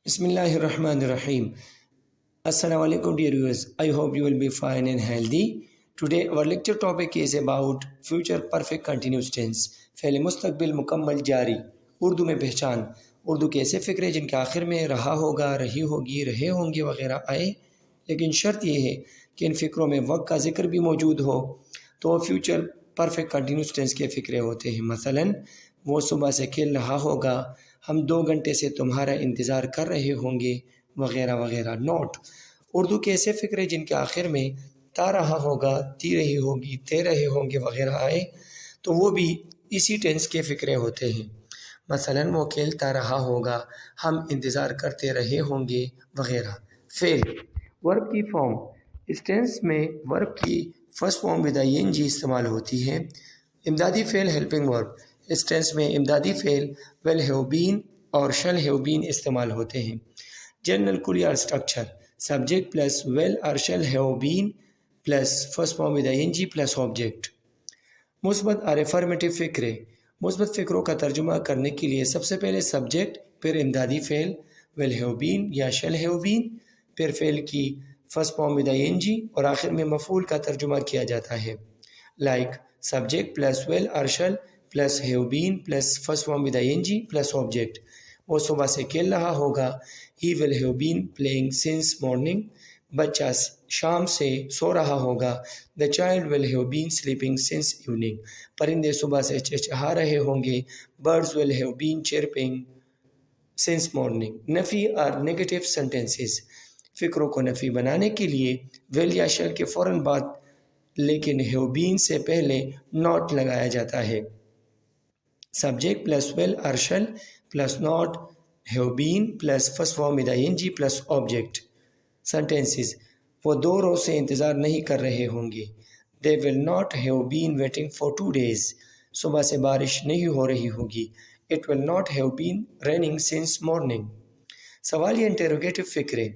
Bismillahirrahmanirrahim. Assalamu alaikum dear viewers. I hope you will be fine and healthy. Today our lecture topic is about future perfect continuous tense. Fail मुस्तक़बिल मुकम्मल जारी उर्दू में पहचान। उर्दू के ऐसे फ़िक्रे जिनके आखिर में रहा होगा, रही होगी, रहे होंगे वगैरह आए, लेकिन शर्त यह है कि इन फ़िक्रों में वक्त का जिक्र भी मौजूद हो, तो फ्यूचर परफेक्ट कंटिन्यूस टेंस के फ़िक्रे होते हैं। मसलन वो सुबह से खेल रहा होगा, हम 2 घंटे से तुम्हारा इंतज़ार कर रहे होंगे वगैरह वगैरह। नोट, उर्दू के ऐसे फ़िक्रे जिनके आखिर में ता रहा होगा, ती रही होगी, ते रहे होंगे वगैरह आए, तो वो भी इसी टेंस के फ़िक्रे होते हैं। मसलन वो खेलता रहा होगा, हम इंतज़ार करते रहे होंगे वगैरह। फ़ेल वर्ब की फॉर्म। इस टेंस में वर्ब की फ़र्स्ट फॉर्म विद आईएनजी इस्तेमाल होती है। इमदादी फ़ेल हेल्पिंग वर्ब। इस टेंस में इमदादी फ़ेल विल हैव बीन और शल हैव बीन इस्तेमाल होते हैं। जनरल कुलियर स्ट्रक्चर सब्जेक्ट प्लस विल और shall have been plus first form with ING plus object. मुस्बत और अफर्मेटिव फ़िक्रे। मुस्बत फ़िक्रों का तर्जुमा करने के लिए सबसे पहले सब्जेक्ट, फिर इमदादी फ़ेल विल हैव बीन या शल हैव बीन, फिर फ़ेल की फर्स्ट फॉर्म विद आईएनजी और आखिर में मफ़ूल का तर्जुमा किया जाता है। लाइक सब्जेक्ट प्लस विल और shall plus have been plus first form with ING plus object. वो सुबह से खेल रहा होगा, he will have been playing since morning. बच्चा शाम से सो रहा होगा, the child will have been sleeping since evening. परिंदे सुबह से चहचहा रहे होंगे, birds will have been chirping since morning. नफ़ी और नेगेटिव सेंटेंसेस। फ़िक्रों को नफ़ी बनाने के लिए विल या शल के फ़ौरन बाद लेकिन हैव बीन से पहले नॉट लगाया जाता है। सब्जेक्ट प्लस विल और shall plus not have been plus first form with ING plus object. Sentences वो 2 रोज़ से इंतज़ार नहीं कर रहे होंगे, they will not have been waiting for 2 days। सुबह से बारिश नहीं हो रही होगी, it will not have been raining since morning. सवालिया इंटेरोगेटिव फ़िक्रे।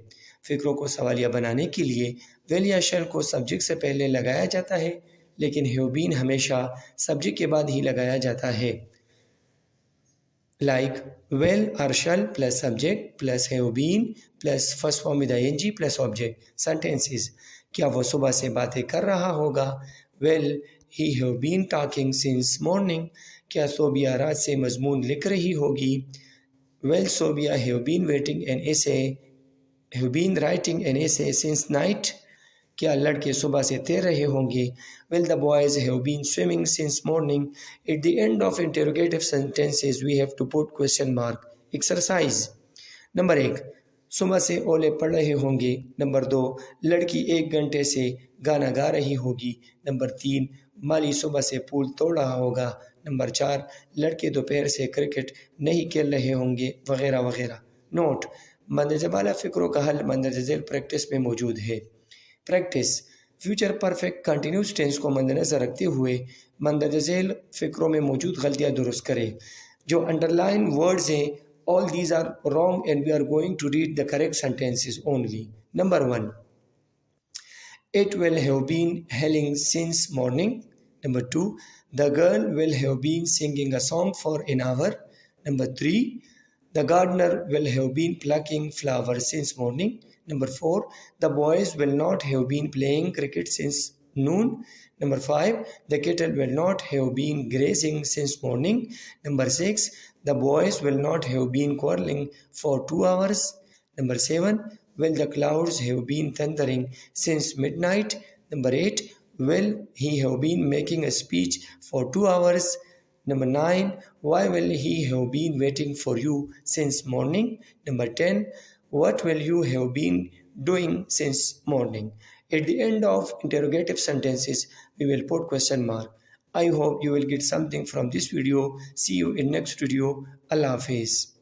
फ़िक्रों को सवालिया बनाने के लिए विल या शल को सब्जेक्ट से पहले लगाया जाता है, लेकिन हैव बीन हमेशा सब्जेक्ट के बाद ही लगाया जाता है। लाइक विल और shall plus subject plus have been plus first form with ING plus object. Sentences क्या वो सुबह से बातें कर रहा होगा, will he have been talking since morning. क्या सोबिया रात से मजमून लिख रही होगी, will Sobia have been waiting an essay have been writing an essay since night. क्या लड़के सुबह से तैर रहे होंगे, will the boys have been swimming since morning. Eight the end of interrogative sentences we have to put question mark. Exercise number 1, सुबह से ओले पड़ रहे होंगे। नंबर 2, लड़की 1 घंटे से गाना गा रही होगी। नंबर 3, माली सुबह से पूल तोड़ रहा होगा। नंबर 4, लड़के दोपहर से क्रिकेट नहीं खेल रहे होंगे वगैरह वगैरह। नोट, मंदरजा बाला फ़िक्रों का हल मंदरजा झेल प्रैक्टिस में मौजूद है। Practice future perfect continuous tense को मद्देनज़र रखते हुए मंदरजा झेल फ़िक्रों में मौजूद गलतियाँ दुरुस्त करें। जो अंडरलाइन वर्ड्स हैं, all these are wrong and we are going to read the correct sentences only. Number 1, it will have been hailing since morning. Number 2, the girl will have been singing a song for an hour. Number 3, the gardener will have been plucking flowers since morning. Number 4, the boys will not have been playing cricket since noon. Number 5, the cattle will not have been grazing since morning. Number 6, the boys will not have been quarreling for 2 hours. Number 7, will the clouds have been thundering since midnight. Number 8, will he have been making a speech for 2 hours. Number 9, why will he have been waiting for you since morning. Number 10, what will you have been doing since morning. At the end of interrogative sentences, we will put question mark. I hope you will get something from this video. See you in next video. Allah Hafiz.